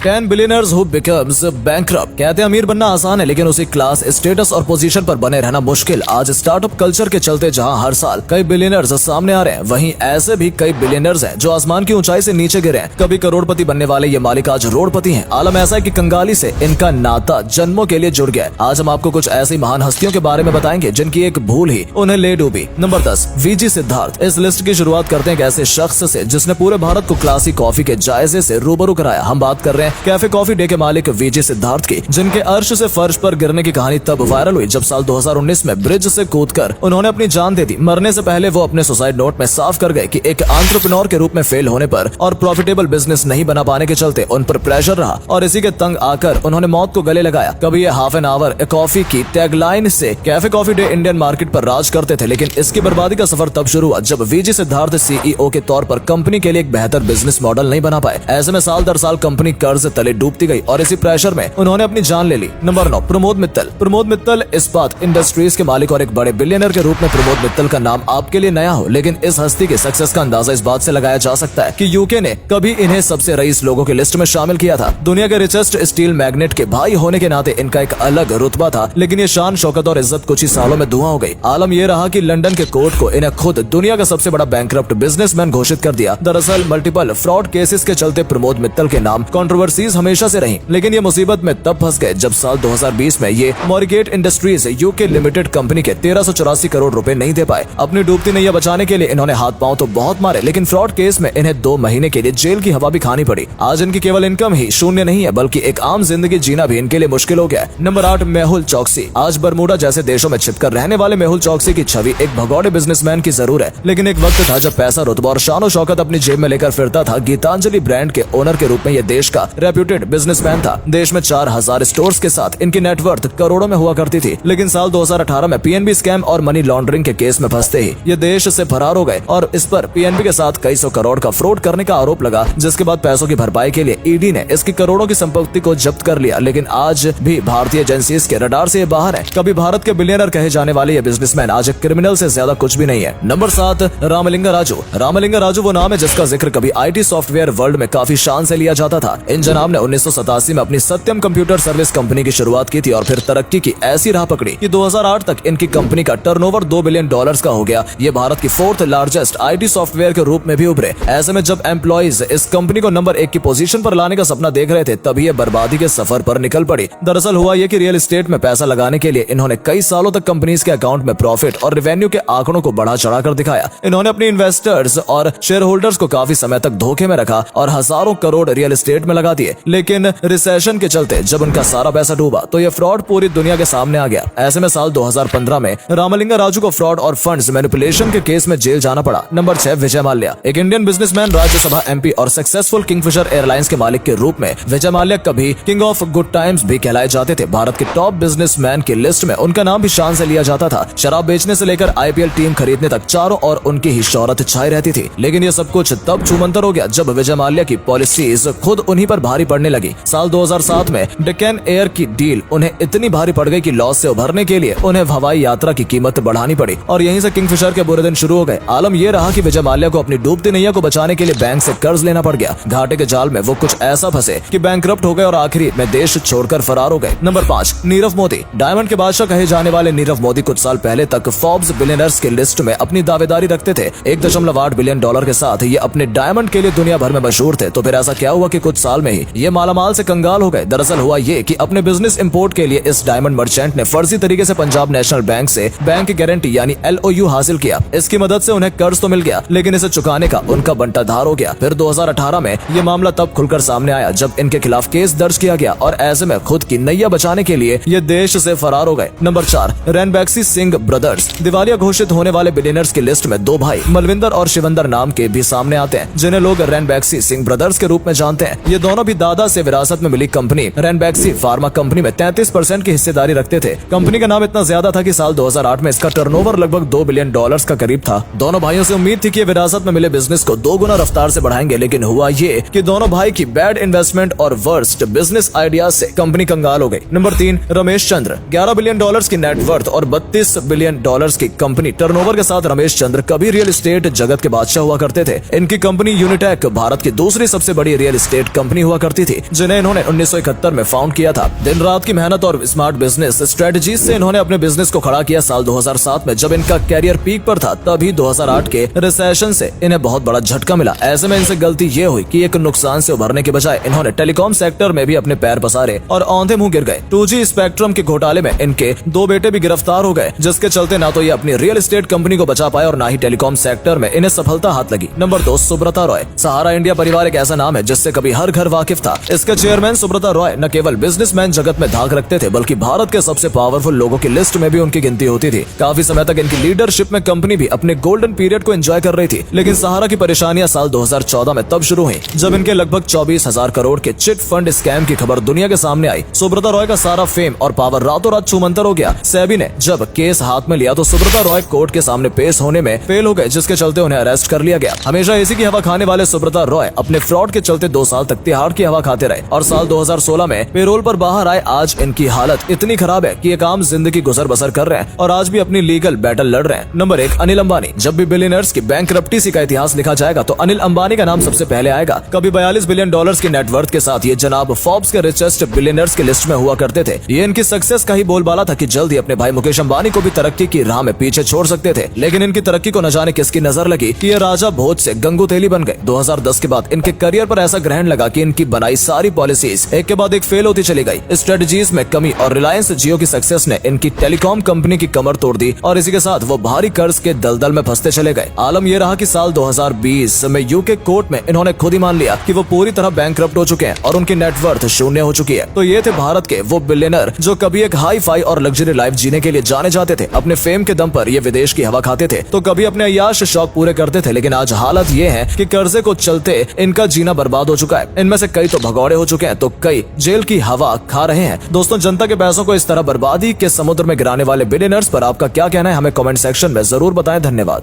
10 billionaires who becomes bankrupt. कहते हैं अमीर बनना आसान है लेकिन उसी क्लास, स्टेटस और पोजीशन पर बने रहना मुश्किल। आज स्टार्टअप कल्चर के चलते जहां हर साल कई बिलियनर्स सामने आ रहे हैं, वहीं ऐसे भी कई बिलियनर्स हैं जो आसमान की ऊंचाई से नीचे गिरे हैं। कभी करोड़पति बनने वाले ये मालिक आज रोडपति हैं। आलम ऐसा है कि कंगाली से इनका नाता जन्मों के लिए जुड़ गया है। आज हम आपको कुछ ऐसी महान हस्तियों के बारे में बताएंगे जिनकी एक भूल ही उन्हें ले डूबी। नंबर 10, वीजी सिद्धार्थ। इस लिस्ट की शुरुआत करते हैं एक ऐसे शख्स से जिसने पूरे भारत को क्लासिक कॉफी के जायजे से रूबरू कराया। हम बात कर रहे हैं कैफे कॉफी डे के मालिक वीजी सिद्धार्थ की, जिनके अर्श से फर्श पर गिरने की कहानी तब वायरल हुई जब साल 2019 में ब्रिज से कूदकर उन्होंने अपनी जान दे दी। मरने से पहले वो अपने सुसाइड नोट में साफ कर गए कि एक एंटरप्रेन्योर के रूप में फेल होने पर और प्रॉफिटेबल बिजनेस नहीं बना पाने के चलते उन पर प्रेशर रहा और इसी के तंग आकर उन्होंने मौत को गले लगाया। कभी ये हाफ एन आवर कॉफी की टैगलाइन से cafe coffee day Indian market पर राज करते थे, लेकिन इसकी बर्बादी का सफर तब शुरू हुआ जब वीजी सिद्धार्थ सीईओ के तौर पर कंपनी के लिए एक बेहतर बिजनेस मॉडल नहीं बना पाए। ऐसे में साल दर साल कंपनी कर्ज तले डूबती गई और इसी प्रेशर में उन्होंने अपनी जान ले ली। नंबर 9, प्रमोद मित्तल। प्रमोद मित्तल इस्पात इंडस्ट्रीज के मालिक और एक बड़े बिलियनर के रूप में प्रमोद मित्तल का नाम आपके लिए नया हो, लेकिन इस हस्ती के सक्सेस का अंदाजा इस बात से लगाया जा सकता है कि यूके ने कभी इन्हें सबसे रईस लोगों की लिस्ट में शामिल किया था। दुनिया के रिचेस्ट स्टील मैग्नेट के भाई होने के नाते इनका एक अलग रुतबा था, लेकिन ये शान, शौकत और इज्जत कुछ ही सालों में धुआं हो गई। आलम ये रहा कि लंदन के कोर्ट को इन्हें खुद दुनिया का सबसे बड़ा बैंकरप्ट बिजनेसमैन घोषित कर दिया। दरअसल मल्टीपल फ्रॉड केसेस के चलते प्रमोद मित्तल के नाम कंट्रोवर्सीज हमेशा से रही, लेकिन ये मुसीबत में तब फंस गए जब साल 2020 में ये मॉरिगेट इंडस्ट्रीज यूके लिमिटेड कंपनी के 1384 करोड़ रुपए नहीं दे पाए। अपनी डूबती नैया बचाने के लिए इन्होंने हाथ पांव तो बहुत मारे, लेकिन फ्रॉड केस में इन्हें 2 महीने के लिए जेल की हवा भी खानी पड़ी। आज इनकी केवल इनकम ही शून्य नहीं है, बल्कि एक आम जिंदगी जीना भी इनके लिए मुश्किल हो गया है। नंबर 8, मेहुल चौकसी। आज बरमूडा जैसे देशों में छिपकर रहने वाले मेहुल चौकसी की छवि एक भगौड़े बिजनेसमैन की जरूर है, लेकिन एक वक्त था जब पैसा, रुतबा और शान और शौकत अपनी जेब में लेकर फिरता था। गीतांजलि ब्रांड के ओनर के रूप में यह देश का रेप्यूटेड बिजनेसमैन था। देश में 4000 स्टोर्स के साथ इनकी नेटवर्थ करोड़ों में हुआ करती थी, लेकिन साल 2018 में पीएनबी स्कैम और मनी लॉन्ड्रिंग के केस में फंसते ही ये देश से फरार हो गए और इस पर पीएनबी के साथ कई सौ करोड़ का फ्रॉड करने का आरोप लगा, जिसके बाद पैसों की भरपाई के लिए ईडी ने इसकी करोड़ों की संपत्ति को जब्त कर लिया। लेकिन आज भी भारतीय एजेंसीज के रडार से ये बाहर है। कभी भारत के बिलियनर कहे जाने वाले ये बिजनेसमैन आज एक क्रिमिनल से ज्यादा कुछ भी नहीं है। नंबर 7, रामलिंगा राजू। रामलिंगा राजू वो नाम है जिसका जिक्र कभी आईटी सॉफ्टवेयर वर्ल्ड में काफी शान से लिया जाता था। इन जनाब ने 1987 में अपनी सत्यम कंप्यूटर सर्विस कंपनी की शुरुआत की थी और फिर तरक्की की ऐसी राह पकड़ी कि 2008 तक इनकी कंपनी का टर्नओवर $2 बिलियन का हो गया। ये भारत की 4th लार्जेस्ट आईटी सॉफ्टवेयर के रूप में भी उभरे। ऐसे में जब एम्प्लॉइज इस कंपनी को नंबर 1 की पोजीशन पर लाने का सपना देख रहे थे, तभी ये बर्बादी के सफर पर निकल पड़ी। दरअसल हुआ ये कि रियल एस्टेट में पैसा लगाने के लिए इन्होंने कई सालों तक कंपनीज के अकाउंट में प्रॉफिट और रेवेन्यू के आंकड़ों को बढ़ा चढ़ा कर दिखाया। इन्होंने अपने इन्वेस्टर्स और शेयर होल्डर्स को काफी समय तक धोखे में रखा और हजारों करोड़ रियल एस्टेट में लगा दिए, लेकिन रिसेशन के चलते जब उनका सारा पैसा डूबा तो ये फ्रॉड पूरी दुनिया के सामने आ गया। ऐसे में साल 2015 में रामलिंगा राजू को फ्रॉड और फंड्स मैनिपुलेशन के केस में जेल जाना पड़ा। नंबर 6, विजय माल्या। एक इंडियन बिजनेसमैन, राज्यसभा एमपी और सक्सेसफुल किंगफिशर एयरलाइंस के मालिक के रूप में विजय माल्या कभी किंग ऑफ गुड टाइम्स भी कहलाए जाते थे। भारत के टॉप बिजनेसमैन की लिस्ट में उनका नाम भी शान से लिया जाता था। शराब बेचने से लेकर आईपीएल टीम खरीदने तक चारों और उनकी ही शोहरत छाई रहती थी, लेकिन ये सब कुछ तब छूमंतर हो गया जब विजय माल्या की पॉलिसीज खुद उन्हीं पर भारी पड़ने लगी। साल 2007 में डेक्कन एयर की डील उन्हें इतनी भारी पड़ गई कि लॉस से उभरने के लिए उन्हें हवाई यात्रा की कीमत बढ़ानी पड़ी और यहीं से किंगफिशर के बुरे दिन शुरू हो गए। आलम ये रहा कि विजय माल्या को अपनी डूबती नैया को बचाने के लिए बैंक से कर्ज लेना पड़ गया। घाटे के जाल में वो कुछ ऐसा फंसे कि बैंकरप्ट हो गए और आखिरी में देश छोड़कर फरार हो गए। नंबर 5, नीरव मोदी। डायमंड के बादशाह कहे जाने वाले नीरव मोदी कुछ साल पहले तक फोर्ब्स बिलियनर्स की लिस्ट में अपनी दावेदारी रखते थे। $1.8 बिलियन के साथ ये अपने डायमंड के लिए दुनिया भर में मशहूर थे। तो फिर ऐसा क्या हुआ कि कुछ साल में ही ये मालामाल से कंगाल हो गए। दरअसल हुआ ये कि अपने बिजनेस इंपोर्ट के लिए इस डायमंड मर्चेंट ने फर्जी तरीके से पंजाब नेशनल बैंक से बैंक गारंटी यानी LOU हासिल किया। इसकी मदद से उन्हें कर्ज तो मिल गया, लेकिन इसे चुकाने का उनका बंटाधार हो गया। फिर 2018 में ये मामला तब खुलकर सामने आया जब इनके खिलाफ केस दर्ज किया गया और ऐसे में खुद की नैया बचाने के लिए ये देश से फरार हो गए। Number 4, Ranbaxy Singh brothers. दिवालिया घोषित होने वाले बिलियनर्स की लिस्ट में 2 भाई मलविंदर और शिवंदर नाम के भी सामने आते हैं, जिन्हें लोग रैनबैक्सी सिंह ब्रदर्स के रूप में जानते हैं। ये दोनों भी दादा से विरासत में मिली कंपनी रैनबैक्सी फार्मा कंपनी में 33% की हिस्सेदारी रखते थे। कंपनी का नाम इतना ज्यादा था कि साल 2008 में इसका टर्नओवर लगभग $2 बिलियन का करीब था। दोनों भाइयों से उम्मीद थी कि विरासत में मिले बिजनेस को 2 गुना रफ्तार से बढ़ाएंगे, लेकिन हुआ ये कि दोनों भाई की बैड इन्वेस्टमेंट और वर्स्ट बिजनेस आइडियाज से कंपनी कंगाल हो गई। नंबर 3, रमेश चंद्र। $11 बिलियन की नेटवर्थ और $32 बिलियन की कंपनी टर्नओवर के साथ रमेश चंद्र कभी रियल एस्टेट जगत के बादशाह हुआ करते थे। इनकी कंपनी यूनिटेक भारत की दूसरी सबसे बड़ी रियल एस्टेट कंपनी हुआ करती थी, जिन्हें इन्होंने 1971 में फाउंड किया था। दिन रात की मेहनत और स्मार्ट बिजनेस स्ट्रेटजी से इन्होंने अपने बिजनेस को खड़ा किया। साल 2007 में जब इनका कैरियर पीक पर था, तभी 2008 के रिसेशन से इन्हें बहुत बड़ा झटका मिला। ऐसे में इनसे गलती ये हुई कि एक नुकसान से उभरने के बजाय इन्होंने टेलीकॉम सेक्टर में भी अपने पैर पसारे और औंधे मुंह गिर गए। 2G स्पेक्ट्रम के घोटाले में इनके 2 बेटे भी गिरफ्तार हो गए, जिसके चलते ना तो ये अपनी रियल एस्टेट कंपनी को बचा पाए और ना ही टेलीकॉम सेक्टर में इन्हें सफलता हाथ लगी। नंबर 2, सुब्रता रॉय। सहारा इंडिया परिवार एक ऐसा नाम है जिससे कभी हर घर वाकिफ था। इसके चेयरमैन सुब्रता रॉय न केवल बिजनेसमैन जगत में धाक रखते थे, बल्कि भारत के सबसे पावरफुल लोगों की लिस्ट में भी उनकी गिनती होती थी। काफी समय तक इनकी लीडरशिप में कंपनी भी अपने गोल्डन पीरियड को एंजॉय कर रही थी। लेकिन सहारा की परेशानियां साल 2014 में तब शुरू हुई जब इनके लगभग 24,000 करोड़ के चिट फंड स्कैम की खबर दुनिया के सामने आई। सुब्रता रॉय का सारा फेम और पावर रातों रात छूमंतर हो गया। सेबी ने जब केस हाथ में लिया तो सुब्रता रॉय कोर्ट के सामने पेश होने में फेल हो गए, जिसके चलते उन्हें अरेस्ट कर लिया गया। हमेशा एसी की हवा खाने वाले सुब्रता रॉय अपने फ्रॉड के चलते 2 साल तक तिहाड़ की हवा खाते रहे और साल 2016 में पेरोल पर बाहर आए। आज इनकी हालत इतनी खराब है कि एक आम जिंदगी गुजर बसर कर रहे हैं और आज भी अपनी लीगल बैटल लड़ रहे हैं। नंबर 1, अनिल अंबानी। जब भी बिलियनर्स की बैंकरप्टी का इतिहास लिखा जाएगा तो अनिल अंबानी का नाम सबसे पहले आएगा। कभी 42 बिलियन डॉलर्स की नेटवर्थ के साथ ये जनाब फोर्ब्स के रिचेस्ट बिलियनर्स की लिस्ट में हुआ करते थे। ये इनकी सक्सेस का ही बोलबाला था कि जल्द ही अपने भाई मुकेश अंबानी को भी तरक्की की राह में पीछे छोड़ सकते थे। लेकिन इनकी तरक्की को न जाने किसकी नजर लगी कि ये राजा भोज से गंगू तेली बन गए। 2010 के बाद इनके करियर पर ऐसा ग्रहण लगा कि इनकी बनाई सारी पॉलिसीज एक के बाद एक फेल होती चली गई। स्ट्रेटजीज में कमी और रिलायंस जियो की सक्सेस ने इनकी टेलीकॉम कंपनी की कमर तोड़ दी और इसी के साथ वो भारी कर्ज के दलदल में फंसते चले गए। आलम यह रहा कि साल 2020 में यूके कोर्ट में इन्होंने खुद ही मान लिया कि वो पूरी तरह बैंकरप्ट हो चुके हैं और उनकी नेटवर्थ शून्य हो चुकी है। तो ये थे भारत के वो बिलियनर जो कभी एक हाई फाई और लग्जरी लाइफ जीने के लिए जाने जाते थे। अपने फेम के दम पर ये विदेश की हवा खाते थे तो कभी अपने अय्याश शौक पूरे करते थे। लेकिन आज हालत ये है कि कर्जे को चलते इनका जीना बर्बाद हो चुका है। इनमें से कई तो भगौड़े हो चुके हैं तो कई जेल की हवा खा रहे हैं। दोस्तों, जनता के पैसों को इस तरह बर्बादी के समुद्र में गिराने वाले बिलियनर्स पर आपका क्या कहना है, हमें कमेंट सेक्शन में जरूर बताएं। धन्यवाद।